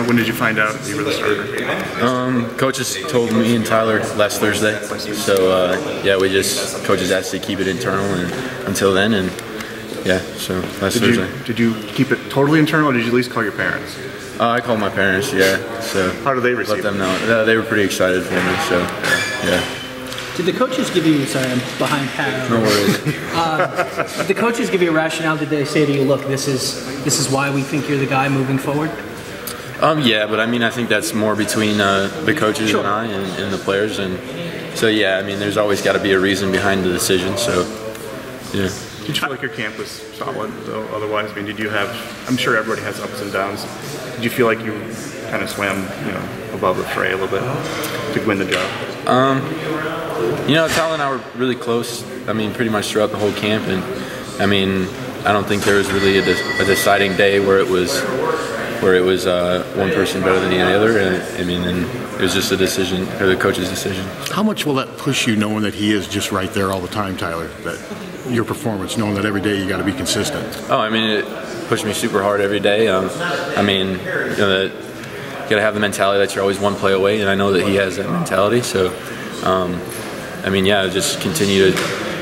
When did you find out that you were the starter? Coaches told me and Tyler last Thursday. So yeah, coaches asked to keep it internal and until then, and yeah, so last Thursday. Did you keep it totally internal, or did you at least call your parents? I called my parents, yeah. So how did they receive it? Let them know. They were pretty excited for me, so yeah. Did the coaches give you, sorry, I'm behind Pat. No worries. Did the coaches give you a rationale? Did they say to you, look, this is why we think you're the guy moving forward? Yeah, but I mean, I think that's more between the coaches and I and the players, and so yeah, I mean, there's always got to be a reason behind the decision, so yeah. Did you feel like your camp was solid, though, otherwise? I mean, did you have, I'm sure everybody has ups and downs. Did you feel like you kind of swam, above the fray a little bit to win the job? Tyler and I were really close, I mean, pretty much throughout the whole camp, and I mean, I don't think there was really a deciding day where it was one person better than the other, and I mean, and it was just a decision, or the coach's decision. How much will that push you, knowing that he is just right there all the time, Tyler? That your performance, knowing that every day you got to be consistent. Oh, I mean, it pushed me super hard every day. I mean, you got to have the mentality that you're always one play away, and I know that he has that mentality. So, I mean, yeah, just continue to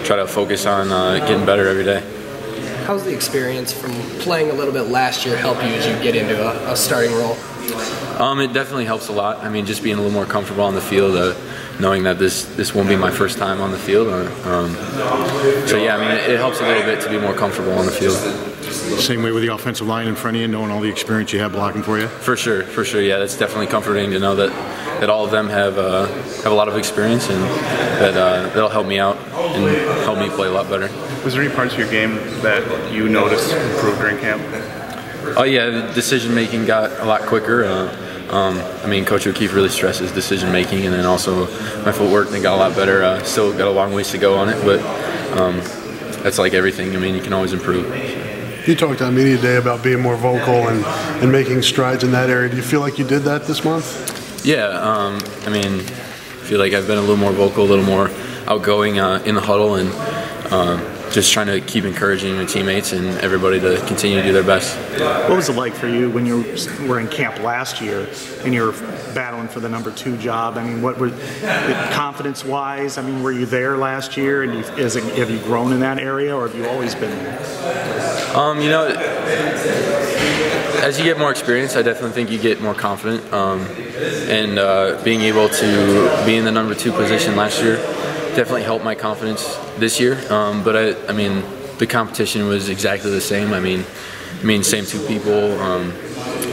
try to focus on getting better every day. How's the experience from playing a little bit last year help you as you get into a starting role? It definitely helps a lot. I mean, just being a little more comfortable on the field, knowing that this won't be my first time on the field. So yeah, I mean, it helps a little bit to be more comfortable on the field. Same way with the offensive line in front of you, knowing all the experience you have blocking for you? For sure, yeah. That's definitely comforting to know that all of them have a lot of experience, and that they'll help me out and help me play a lot better. Was there any parts of your game that you noticed improved during camp? Oh yeah, the decision making got a lot quicker. I mean, Coach O'Keefe really stresses decision making, and then also my footwork, they got a lot better. Still got a long ways to go on it, but that's like everything. I mean, you can always improve. You talked on media day about being more vocal and making strides in that area. Do you feel like you did that this month? Yeah, I mean, I feel like I've been a little more vocal, a little more outgoing in the huddle, and just trying to keep encouraging my teammates and everybody to continue to do their best. What was it like for you when you were in camp last year and you were battling for the #2 job? I mean, what were confidence-wise? I mean, were you there last year, and have you grown in that area, or have you always been there? As you get more experience, I definitely think you get more confident. And being able to be in the #2 position last year definitely helped my confidence this year. But I mean, the competition was exactly the same. I mean, same two people,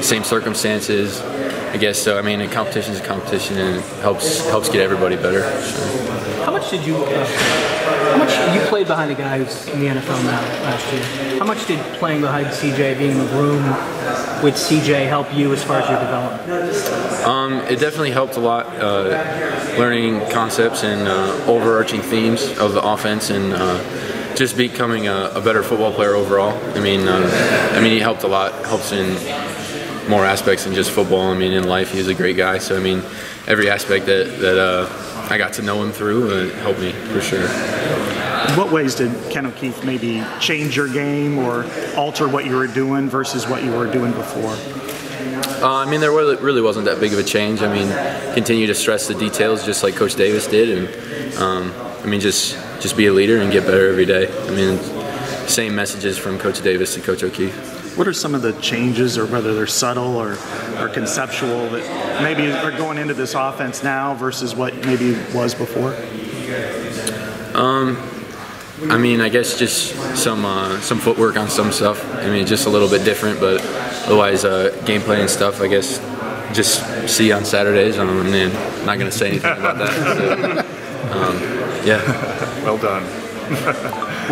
same circumstances, I guess. So I mean, a competition is a competition, and it helps get everybody better. So. How much did you played behind a guy who's in the NFL now last year? How much did playing behind CJ, being in the room with CJ, help you as far as your development? It definitely helped a lot, learning concepts and overarching themes of the offense, and just becoming a better football player overall. I mean, he helped a lot. Helps in more aspects than just football. I mean, in life, he's a great guy. So I mean, every aspect that I got to know him through helped me for sure. In what ways did Ken O'Keefe maybe change your game or alter what you were doing versus what you were doing before? I mean, there really wasn't that big of a change. I mean, continue to stress the details just like Coach Davis did, and I mean, just be a leader and get better every day. I mean, same messages from Coach Davis to Coach O'Keefe. What are some of the changes, or whether they're subtle or conceptual, that maybe are going into this offense now versus what maybe was before? I mean, I guess just some footwork on some stuff. I mean, just a little bit different, but otherwise, game plan and stuff, I guess, just see on Saturdays. I'm not going to say anything about that. So, yeah. Well done.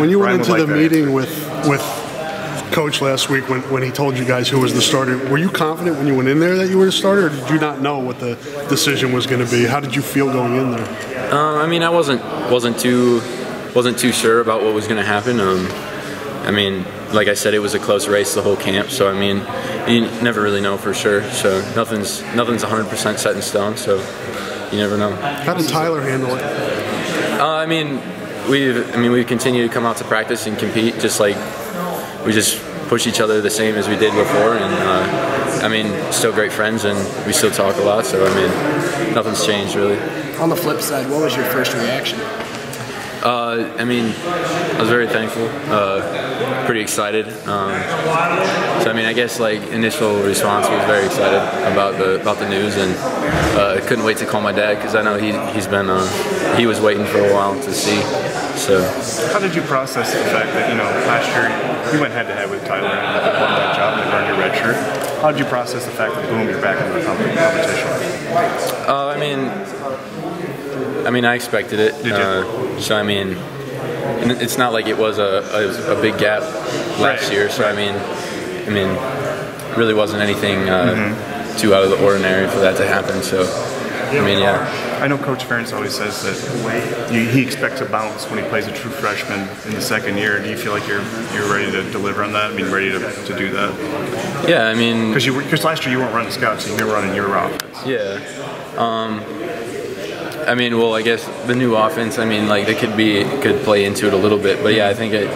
When you went into the meeting with Coach last week, when he told you guys who was the starter, were you confident when you went in there that you were the starter, or did you not know what the decision was going to be? How did you feel going in there? I mean, I wasn't too sure about what was going to happen. I mean, like I said, it was a close race the whole camp. So I mean, you never really know for sure. So nothing's 100% set in stone. So you never know. How did Tyler handle it? I mean, we've continued to come out to practice and compete, just like we just push each other the same as we did before, and I mean, still great friends, and we still talk a lot. So I mean, nothing's changed really. On the flip side, what was your first reaction? I mean, I was very thankful, pretty excited. So I mean, I guess like initial response was very excited about the news, and I couldn't wait to call my dad because I know he was waiting for a while to see. So how did you process the fact that last year you went head to head with Tyler and won that job and earned your red shirt? How did you process the fact that boom, you're back in the competition? I mean, I expected it. Did you? So I mean, it's not like it was a big gap last year. So I mean, really wasn't anything too out of the ordinary for that to happen. So I mean, yeah. I know Coach Ferentz always says that he expects a bounce when he plays a true freshman in the second year. Do you feel like you're ready to deliver on that? I mean, ready to do that? Yeah, I mean, because last year you weren't running scouts, so you were running your offense. Yeah. I mean, well, I guess the new offense. I mean, like they could play into it a little bit, but yeah, I think that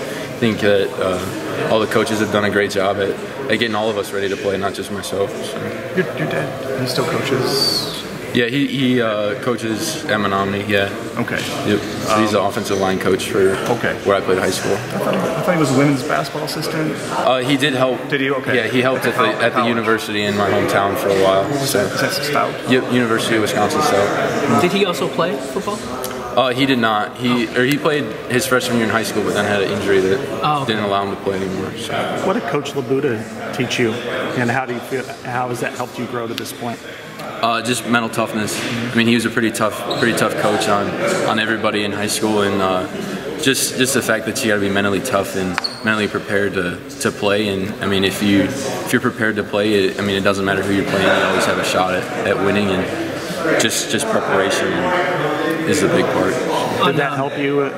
all the coaches have done a great job at getting all of us ready to play, not just myself. So. Your dad, he still coaches. Yeah, he coaches at Menominee. Yeah. Okay. Yep. So he's the offensive line coach for where I played high school. I thought he was a women's basketball assistant. He did help. Did he? Okay. Yeah, he helped at the university in my hometown for a while. So. Is that Stout? Yep, University of Wisconsin Stout. Did he also play football? He did not. He played his freshman year in high school, but then had an injury that didn't allow him to play anymore. So. What did Coach Labuda teach you, and how do you feel? How has that helped you grow to this point? Just mental toughness. I mean, he was a pretty tough coach on everybody in high school, and just the fact that you got to be mentally tough and mentally prepared to play. And I mean, if you're prepared to play, it doesn't matter who you're playing. You always have a shot at winning, and just preparation is a big part. Did that help you?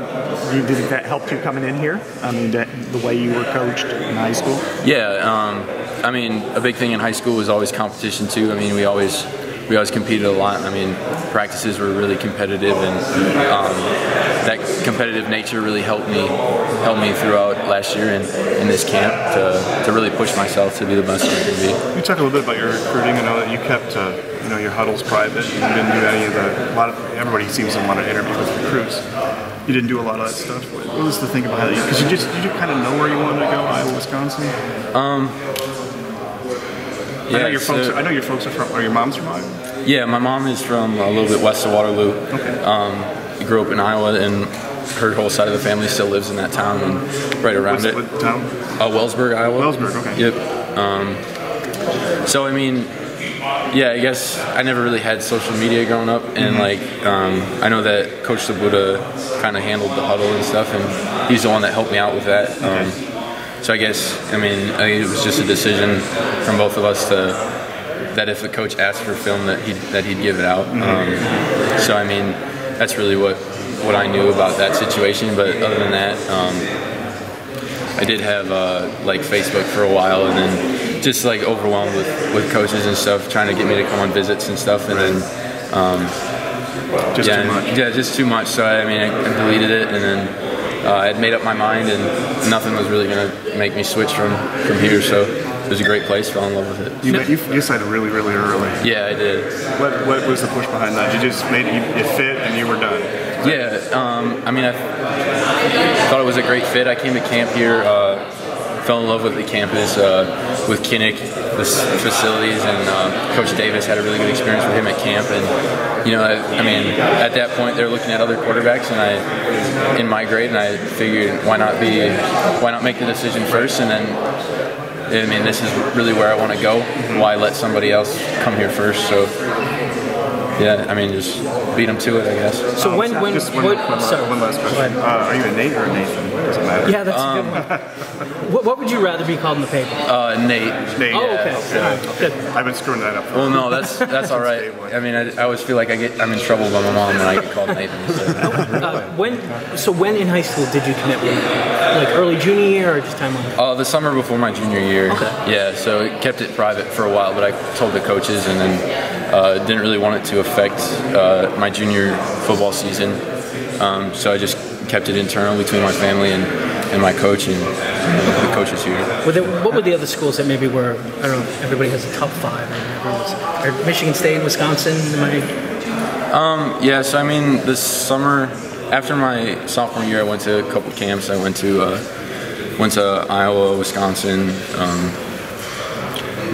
Did that help you coming in here? I mean, the way you were coached in high school. Yeah. I mean, a big thing in high school was always competition too. I mean, we always competed a lot. I mean, practices were really competitive, and that competitive nature really helped me throughout last year and in this camp to really push myself to be the best I can be. You talk a little bit about your recruiting. I know that you kept your huddles private. You didn't do any of everybody seems to want to interview with recruits. You didn't do a lot of that stuff. What was the thing about it? Because you just kind of know where you wanted to go, Iowa, Wisconsin. Yeah, I know your folks are from. Or your mom's from Iowa? Yeah, my mom is from a little bit west of Waterloo. Okay. Grew up in Iowa, and her whole side of the family still lives in that town and right around it. What town? Wellsburg, Iowa. Wellsburg, okay. Yep. So I mean, yeah, I guess I never really had social media growing up, and I know that Coach Labuda kind of handled the huddle and stuff, and he's the one that helped me out with that. So I guess, it was just a decision from both of us that if the coach asked for film that he'd give it out. So I mean, that's really what I knew about that situation. But other than that, I did have Facebook for a while, and then just overwhelmed with coaches and stuff trying to get me to come on visits and stuff, and then too much. Yeah, just too much. So I deleted it, and then. I had made up my mind, and nothing was really going to make me switch from here. So it was a great place. Fell in love with it. You decided really, really early. Yeah, I did. What was the push behind that? You just made it fit, and you were done. Yeah. I thought it was a great fit. I came to camp here. Fell in love with the campus, with Kinnick, the facilities, and Coach Davis had a really good experience with him at camp. And at that point they're looking at other quarterbacks, and in my grade, and I figured why not make the decision first, and then this is really where I want to go. Why let somebody else come here first? So. Yeah, just beat them to it, I guess. So one last question. Are you a Nate or a Nathan? Does it matter? Yeah, that's a good one. What would you rather be called in the paper? Nate. Oh, okay. Good. I've been screwing that up. Well, no, that's all right. I always feel like I'm in trouble by my mom when I get called Nathan. So. When in high school did you commit with him? Early junior year or just time on? The summer before my junior year. Okay. Yeah, so I kept it private for a while, but I told the coaches, and then didn't really want it to affect my junior football season. So I just kept it internal between my family and my coach, and the coaches here. What were the other schools that maybe were, I don't know, everybody has a top 5 or whatever, Michigan State, Wisconsin? Yeah, so I mean, this summer, after my sophomore year, I went to a couple camps. I went to Iowa, Wisconsin,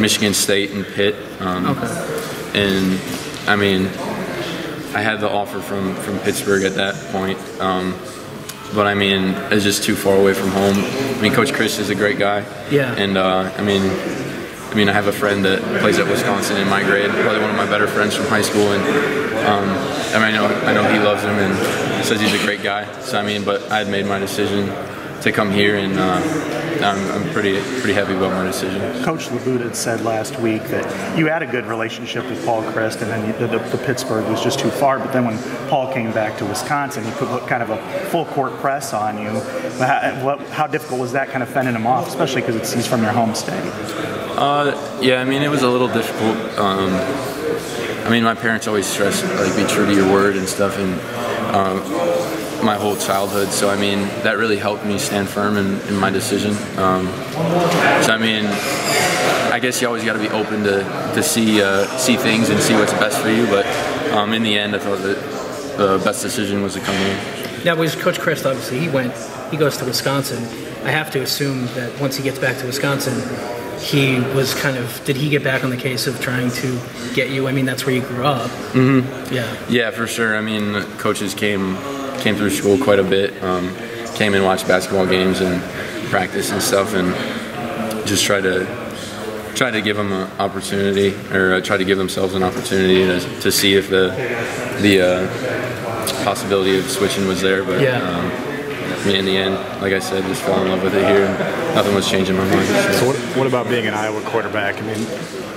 Michigan State, and Pitt. And I mean, I had the offer from Pittsburgh at that point, but I mean, it's just too far away from home. I mean, Coach Chris is a great guy. Yeah. And I mean, I have a friend that plays at Wisconsin in my grade, probably one of my better friends from high school, and I mean, I know he loves him and says he's a great guy. So I mean, but I had made my decision to come here, and I'm pretty happy about my decision. Coach LeBout had said last week that you had a good relationship with Paul Christ, and then the Pittsburgh was just too far. But then when Paul came back to Wisconsin, he put kind of a full court press on you. How difficult was that, kind of fending him off, especially because he's from your home state? Yeah, I mean, it was a little difficult. I mean, my parents always stressed, like, be true to your word and stuff, and my whole childhood. So, I mean, that really helped me stand firm in my decision. So, I mean, I guess you always got to be open to see things and see what's best for you. But in the end, I thought that the best decision was to come here. Now, with Coach Christ, obviously, he goes to Wisconsin. I have to assume that once he gets back to Wisconsin, he was did he get back on the case of trying to get you? I mean, that's where you grew up. Mm-hmm. Yeah. Yeah, for sure. I mean, coaches came through school quite a bit, came and watched basketball games and practice and stuff, and just try to give them an opportunity, or try to give themselves an opportunity to see if the possibility of switching was there. But I mean, in the end, like I said, just fell in love with it here, and nothing was changing my mind. So what about being an Iowa quarterback? I mean,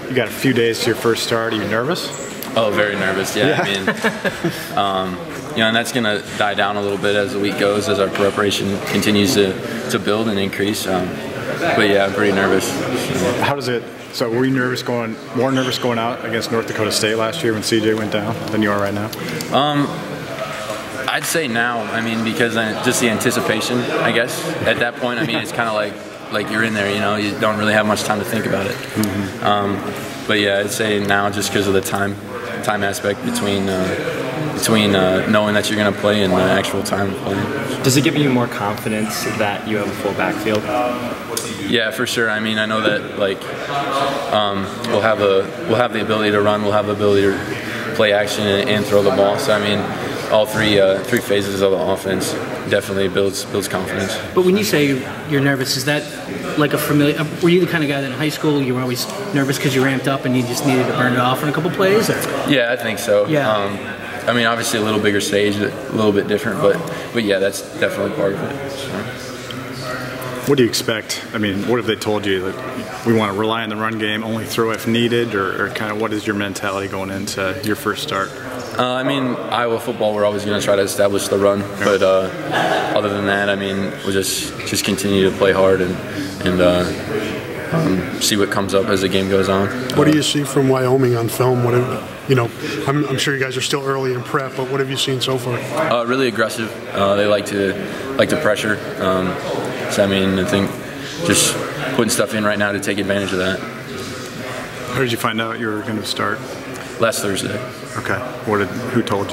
you got a few days to your first start. Are you nervous? Oh, very nervous. Yeah. I mean, and that's going to die down a little bit as the week goes, as our preparation continues to build and increase. But yeah, I'm pretty nervous. How does it? So were you more nervous going out against North Dakota State last year when CJ went down than you are right now? I'd say now. I mean, because just the anticipation, I guess. At that point, I mean, it's kind of like you're in there. You don't really have much time to think about it. Mm-hmm. But yeah, I'd say now, just because of the time aspect between knowing that you're going to play and the actual time of playing. Does it give you more confidence that you have a full backfield? Yeah, for sure. I mean, I know that we'll have the ability to run, we'll have the ability to play action and throw the ball. So I mean, all three phases of the offense definitely builds confidence. But when you say you're nervous, is that like a familiar? Were you the kind of guy that in high school you were always nervous because you ramped up and you just needed to burn it off in a couple plays? Or? Yeah, I think so. Yeah. I mean, obviously a little bigger stage, a little bit different, but yeah, that's definitely part of it. So. What do you expect? I mean, what have they told you? That we want to rely on the run game, only throw if needed, or kind of what is your mentality going into your first start? I mean, Iowa football, we're always going to try to establish the run, but other than that, I mean, we'll just continue to play hard and see what comes up as the game goes on. What do you see from Wyoming on film? I'm sure you guys are still early in prep, but what have you seen so far? Really aggressive. They like to pressure. So I mean, I think just putting stuff in right now to take advantage of that. How did you find out you were going to start? Last Thursday. Okay. Who told you?